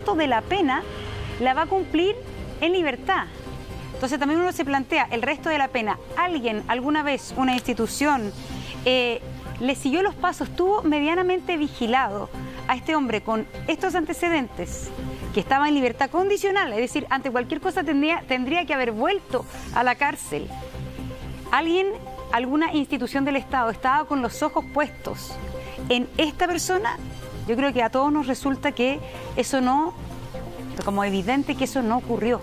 resto de la pena la va a cumplir en libertad. Entonces también uno se plantea el resto de la pena. ¿Alguien, alguna vez, una institución, le siguió los pasos, estuvo medianamente vigilado a este hombre con estos antecedentes, que estaba en libertad condicional? Es decir, ante cualquier cosa tendría que haber vuelto a la cárcel. ¿Alguien, alguna institución del Estado estaba con los ojos puestos en esta persona? Yo creo que a todos nos resulta que eso no, como evidente que eso no ocurrió.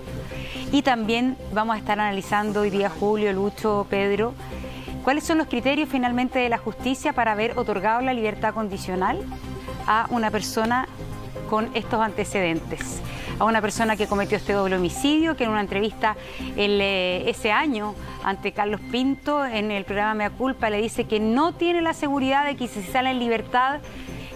Y también vamos a estar analizando hoy día, Julio, Lucho, Pedro, cuáles son los criterios finalmente de la justicia para haber otorgado la libertad condicional a una persona con estos antecedentes, a una persona que cometió este doble homicidio, que en una entrevista ese año ante Carlos Pinto en el programa Mea Culpa le dice que no tiene la seguridad de que si sale en libertad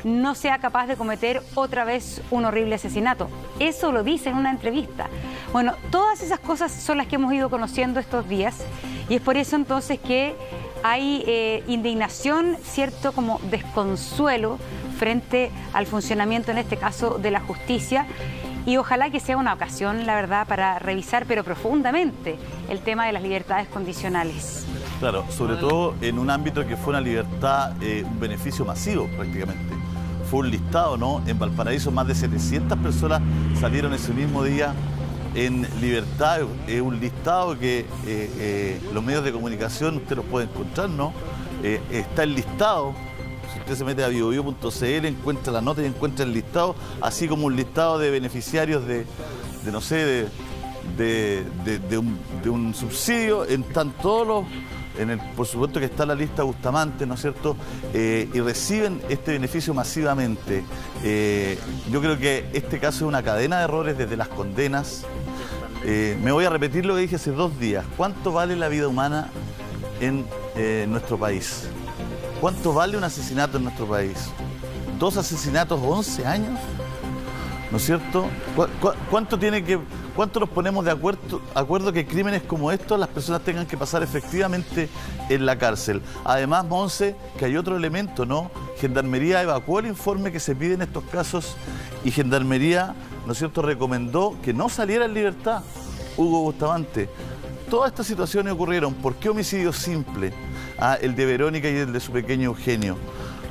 no sea capaz de cometer otra vez un horrible asesinato. Eso lo dice en una entrevista. Bueno, todas esas cosas son las que hemos ido conociendo estos días y es por eso entonces que hay indignación, cierto, como desconsuelo frente al funcionamiento, en este caso, de la justicia. Y ojalá que sea una ocasión, la verdad, para revisar, pero profundamente, el tema de las libertades condicionales. Claro, sobre todo en un ámbito que fue una libertad, un beneficio masivo prácticamente. Fue un listado, ¿no? En Valparaíso más de 700 personas salieron ese mismo día en libertad. Es un listado que los medios de comunicación usted los puede encontrar, ¿no? Está el listado. Si usted se mete a biobio.cl, encuentra la nota y encuentra el listado, así como un listado de beneficiarios de no sé, de un subsidio. Están todos los... por supuesto que está la lista Bustamante, ¿no es cierto? Y reciben este beneficio masivamente. Yo creo que este caso es una cadena de errores desde las condenas. Me voy a repetir lo que dije hace 2 días. ¿Cuánto vale la vida humana en nuestro país? ¿Cuánto vale un asesinato en nuestro país? 2 asesinatos, 11 años, ¿no es cierto? ¿Cuánto nos ponemos de acuerdo que crímenes como estos las personas tengan que pasar efectivamente en la cárcel? Además, Monse, que hay otro elemento, ¿no? Gendarmería evacuó el informe que se pide en estos casos y Gendarmería, ¿no es cierto?, recomendó que no saliera en libertad Hugo Bustamante. Todas estas situaciones ocurrieron. ¿Por qué homicidio simple? El de Verónica y el de su pequeño Eugenio.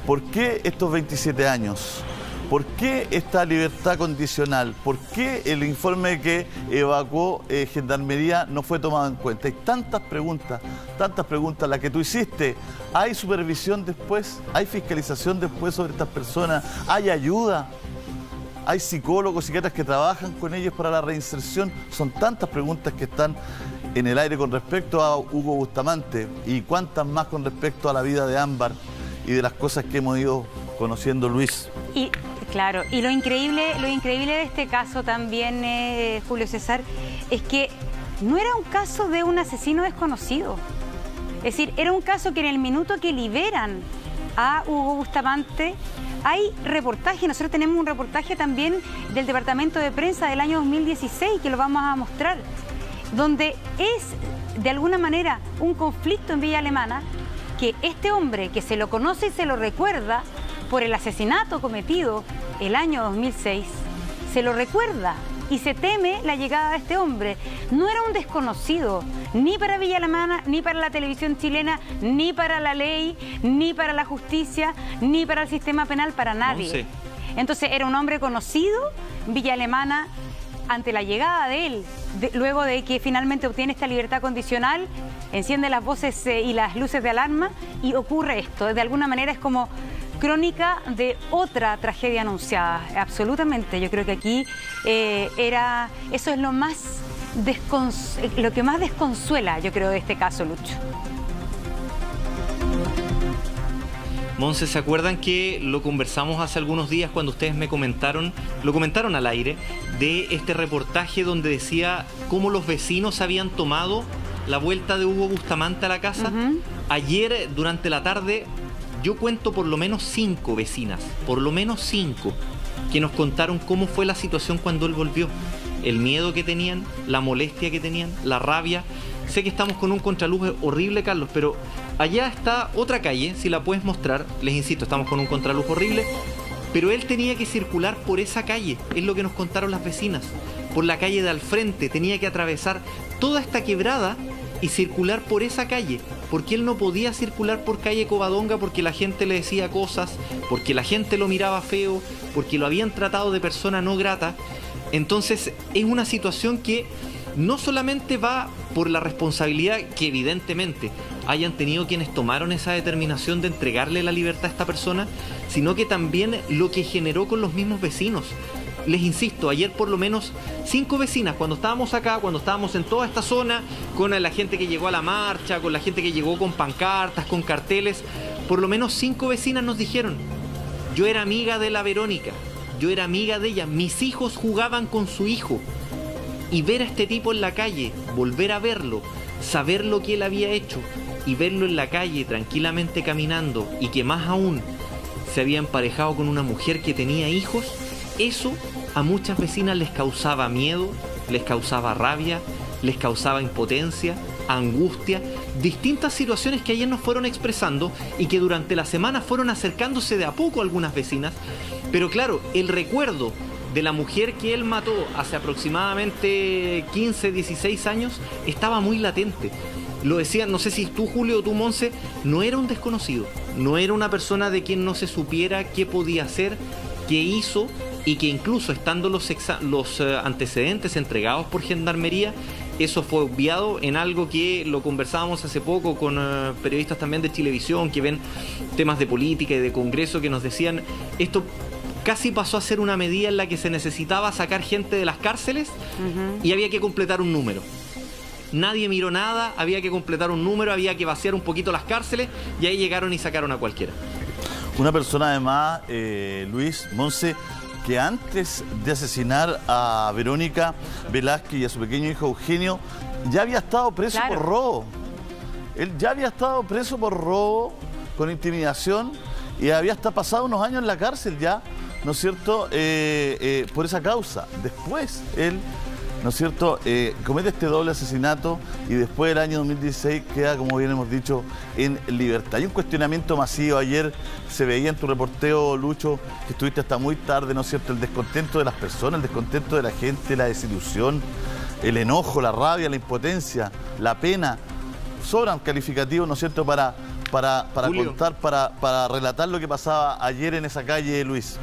¿Por qué estos 27 años? ¿Por qué esta libertad condicional? ¿Por qué el informe que evacuó Gendarmería no fue tomado en cuenta? Hay tantas preguntas, las que tú hiciste. ¿Hay supervisión después? ¿Hay fiscalización después sobre estas personas? ¿Hay ayuda? ¿Hay psicólogos, psiquiatras que trabajan con ellos para la reinserción? Son tantas preguntas que están en el aire con respecto a Hugo Bustamante y cuántas más con respecto a la vida de Ámbar y de las cosas que hemos ido conociendo, Luis. Y claro, y lo increíble de este caso también, Julio César, es que no era un caso de un asesino desconocido. Es decir, era un caso que en el minuto que liberan a Hugo Bustamante, hay reportaje. Nosotros tenemos un reportaje también del Departamento de Prensa del año 2016 que lo vamos a mostrar, donde es de alguna manera un conflicto en Villa Alemana, que este hombre que se lo conoce y se lo recuerda por el asesinato cometido el año 2006, se lo recuerda y se teme la llegada de este hombre. No era un desconocido, ni para Villa Alemana, ni para la televisión chilena, ni para la ley, ni para la justicia, ni para el sistema penal, para nadie. Sí. Entonces era un hombre conocido. Villa Alemana, ante la llegada de él, luego de que finalmente obtiene esta libertad condicional, enciende las voces y las luces de alarma y ocurre esto. De alguna manera es como crónica de otra tragedia anunciada, absolutamente. Yo creo que aquí eso es lo que más desconsuela, yo creo, de este caso, Lucho. Monse, ¿se acuerdan que lo conversamos hace algunos días cuando ustedes lo comentaron al aire, de este reportaje donde decía cómo los vecinos habían tomado la vuelta de Hugo Bustamante a la casa? Ayer, durante la tarde, yo cuento por lo menos 5 vecinas, que nos contaron cómo fue la situación cuando él volvió. El miedo que tenían, la molestia que tenían, la rabia. Sé que estamos con un contraluz horrible, Carlos, pero allá está otra calle, si la puedes mostrar. Les insisto, estamos con un contraluz horrible. pero él tenía que circular por esa calle, es lo que nos contaron las vecinas, por la calle de al frente, tenía que atravesar toda esta quebrada y circular por esa calle, porque él no podía circular por calle Covadonga porque la gente le decía cosas, porque la gente lo miraba feo, porque lo habían tratado de persona no grata. Entonces es una situación que no solamente va por la responsabilidad que evidentemente hayan tenido quienes tomaron esa determinación de entregarle la libertad a esta persona, sino que también lo que generó con los mismos vecinos. Les insisto, ayer por lo menos 5 vecinas, cuando estábamos acá, cuando estábamos en toda esta zona, con la gente que llegó a la marcha, con la gente que llegó con pancartas, con carteles, por lo menos 5 vecinas nos dijeron: yo era amiga de la Verónica, yo era amiga de ella, mis hijos jugaban con su hijo. Y ver a este tipo en la calle, volver a verlo, saber lo que él había hecho y verlo en la calle tranquilamente caminando, y que más aún se había emparejado con una mujer que tenía hijos, eso a muchas vecinas les causaba miedo, les causaba rabia, les causaba impotencia, angustia, distintas situaciones que ayer nos fueron expresando y que durante la semana fueron acercándose de a poco a algunas vecinas. Pero claro, el recuerdo de la mujer que él mató hace aproximadamente 15, 16 años estaba muy latente. Lo decían, no sé si tú, Julio, o tú, Monse, no era un desconocido, no era una persona de quien no se supiera qué podía hacer, qué hizo, y que incluso estando los antecedentes entregados por Gendarmería, eso fue obviado en algo que lo conversábamos hace poco con periodistas también de Chilevisión que ven temas de política y de Congreso, que nos decían: esto casi pasó a ser una medida en la que se necesitaba sacar gente de las cárceles y había que completar un número. Nadie miró nada, había que completar un número, había que vaciar un poquito las cárceles, y ahí llegaron y sacaron a cualquiera. Una persona además, Luis, Monse, que antes de asesinar a Verónica Velázquez y a su pequeño hijo Eugenio, ya había estado preso por robo. Él ya había estado preso por robo, con intimidación, y había hasta pasado unos años en la cárcel ya, ¿no es cierto?, por esa causa. Después él, ¿no es cierto?, comete este doble asesinato y después del año 2016 queda, como bien hemos dicho, en libertad. Hay un cuestionamiento masivo. Ayer se veía en tu reporteo, Lucho, que estuviste hasta muy tarde, ¿no es cierto?, el descontento de las personas, el descontento de la gente, la desilusión, el enojo, la rabia, la impotencia, la pena. Sobran calificativos, ¿no es cierto?, para contar, para relatar lo que pasaba ayer en esa calle, Luis.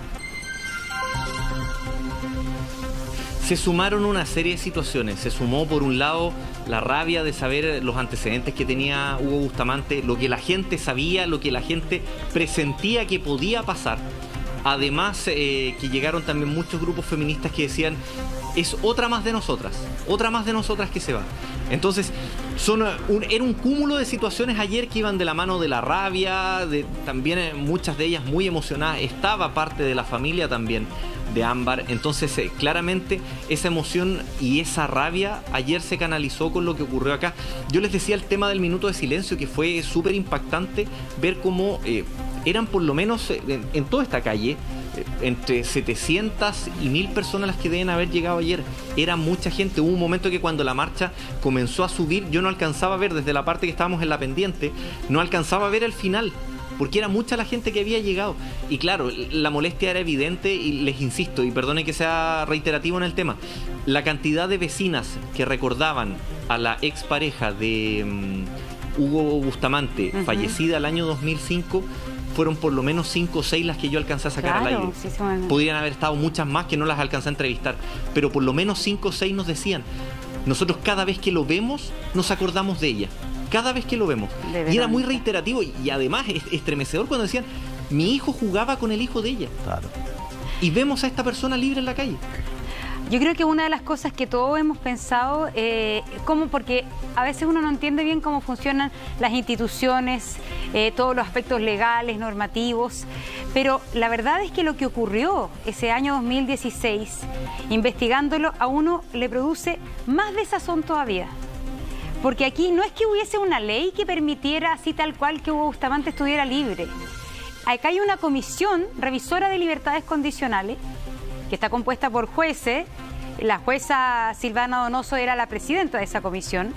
Se sumaron una serie de situaciones. Se sumó, por un lado, la rabia de saber los antecedentes que tenía Hugo Bustamante, lo que la gente sabía, lo que la gente presentía que podía pasar. Además, que llegaron también muchos grupos feministas que decían: es otra más de nosotras que se va. Entonces, era un cúmulo de situaciones ayer que iban de la mano de la rabia, también muchas de ellas muy emocionadas. Estaba parte de la familia también de Ámbar. Entonces, claramente esa emoción y esa rabia ayer se canalizó con lo que ocurrió acá. Yo les decía el tema del minuto de silencio, que fue súper impactante ver cómo eran, por lo menos en toda esta calle, entre 700 y 1000 personas las que deben haber llegado ayer. Era mucha gente. Hubo un momento que cuando la marcha comenzó a subir, yo no alcanzaba a ver, desde la parte que estábamos en la pendiente, no alcanzaba a ver el final, porque era mucha la gente que había llegado. Y claro, la molestia era evidente, y les insisto, y perdonen que sea reiterativo en el tema, la cantidad de vecinas que recordaban a la expareja de Hugo Bustamante, fallecida el año 2005, fueron por lo menos 5 o 6 las que yo alcancé a sacar al aire. Sí, podrían haber estado muchas más que no las alcancé a entrevistar, pero por lo menos 5 o 6 nos decían: nosotros cada vez que lo vemos nos acordamos de ella, cada vez que lo vemos. Y era muy reiterativo, y además estremecedor cuando decían: mi hijo jugaba con el hijo de ella. Claro. Y vemos a esta persona libre en la calle. Yo creo que una de las cosas que todos hemos pensado, porque a veces uno no entiende bien cómo funcionan las instituciones, todos los aspectos legales, normativos, pero la verdad es que lo que ocurrió ese año 2016, investigándolo, a uno le produce más desazón todavía. Porque aquí no es que hubiese una ley que permitiera así tal cual que Hugo Bustamante estuviera libre. Acá hay una comisión revisora de libertades condicionales que está compuesta por jueces. La jueza Silvana Donoso era la presidenta de esa comisión.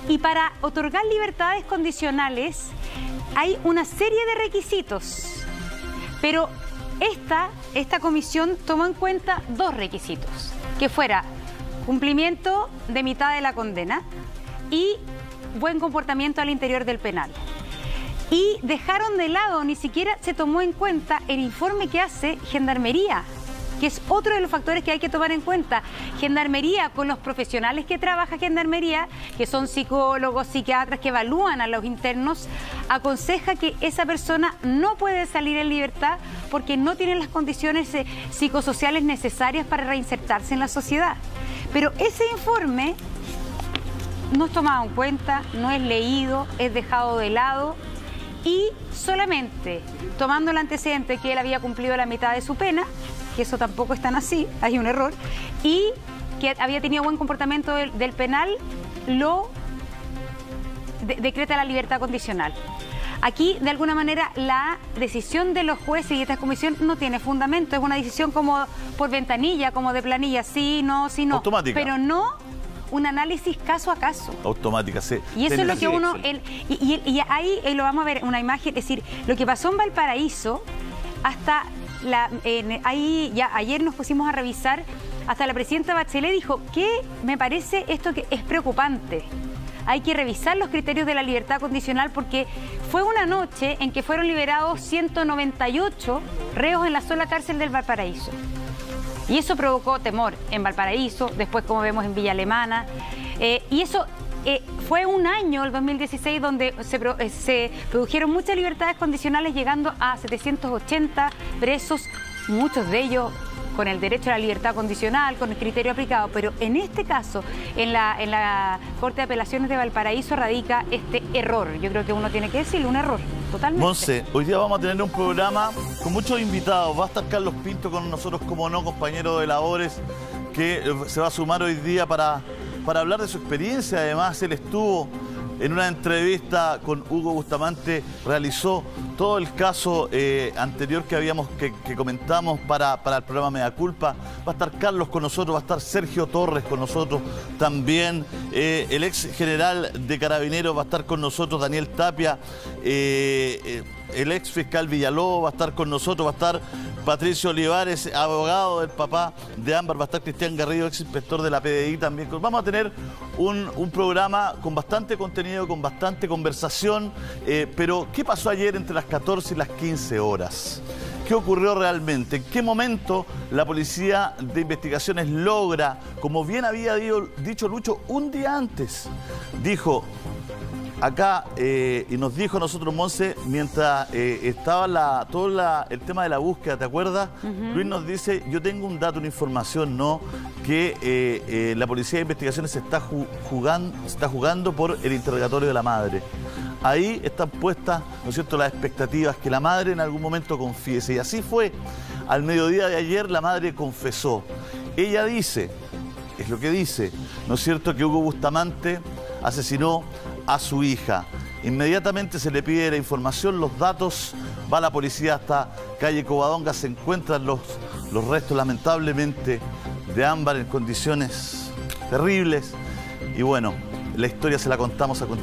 Y para otorgar libertades condicionales hay una serie de requisitos. Pero Esta comisión tomó en cuenta 2 requisitos, que fuera cumplimiento de mitad de la condena y buen comportamiento al interior del penal. Y dejaron de lado, ni siquiera se tomó en cuenta el informe que hace Gendarmería, que es otro de los factores que hay que tomar en cuenta. Gendarmería, con los profesionales que trabaja Gendarmería, que son psicólogos, psiquiatras, que evalúan a los internos, aconseja que esa persona no puede salir en libertad porque no tiene las condiciones psicosociales necesarias para reinsertarse en la sociedad. Pero ese informe no es tomado en cuenta, no es leído, es dejado de lado, y solamente tomando el antecedente que él había cumplido la mitad de su pena, que eso tampoco es tan así, hay un error, y que había tenido buen comportamiento del penal, lo decreta la libertad condicional. Aquí, de alguna manera, la decisión de los jueces y esta comisión no tiene fundamento, es una decisión como por ventanilla, como de planilla, sí, no, automática, pero no un análisis caso a caso. Automática, sí. Y eso es lo que uno... Y ahí lo vamos a ver, una imagen, es decir, lo que pasó en Valparaíso, hasta ahí ya ayer nos pusimos a revisar, hasta la presidenta Bachelet dijo que me parece esto que es preocupante. Hay que revisar los criterios de la libertad condicional porque fue una noche en que fueron liberados 198 reos en la sola cárcel del Valparaíso. Y eso provocó temor en Valparaíso, después como vemos en Villa Alemana. Y eso fue un año, el 2016, donde se produjeron muchas libertades condicionales, llegando a 780 presos, muchos de ellos con el derecho a la libertad condicional, con el criterio aplicado. Pero en este caso, en la Corte de Apelaciones de Valparaíso radica este error. Yo creo que uno tiene que decirlo, un error, totalmente. Monse, hoy día vamos a tener un programa con muchos invitados. Va a estar Carlos Pinto con nosotros, como no, compañero de labores, que se va a sumar hoy día para hablar de su experiencia. Además, él estuvo en una entrevista con Hugo Bustamante, realizó todo el caso anterior que comentamos para el programa Mea Culpa. Va a estar Carlos con nosotros, va a estar Sergio Torres con nosotros también. El ex general de Carabineros va a estar con nosotros, Daniel Tapia. El ex fiscal Villalobos va a estar con nosotros, va a estar Patricio Olivares, abogado del papá de Ámbar, va a estar Cristian Garrido, ex inspector de la PDI también. Vamos a tener un programa con bastante contenido, con bastante conversación, pero ¿qué pasó ayer entre las 14 y las 15 horas? ¿Qué ocurrió realmente? ¿En qué momento la Policía de Investigaciones logra, como bien había dicho Lucho un día antes, dijo acá y nos dijo a nosotros, Monse, mientras estaba el tema de la búsqueda, ¿te acuerdas? Luis nos dice, yo tengo un dato, una información, ¿no? Que la Policía de Investigaciones está jugando por el interrogatorio de la madre. Ahí están puestas, ¿no es cierto?, las expectativas, que la madre en algún momento confiese. Y así fue. Al mediodía de ayer la madre confesó. Ella dice, es lo que dice, ¿no es cierto?, que Hugo Bustamante asesinó a su hija. Inmediatamente se le pide la información, los datos, va la policía hasta calle Covadonga, se encuentran los restos lamentablemente de Ámbar en condiciones terribles. Y bueno, la historia se la contamos a continuación.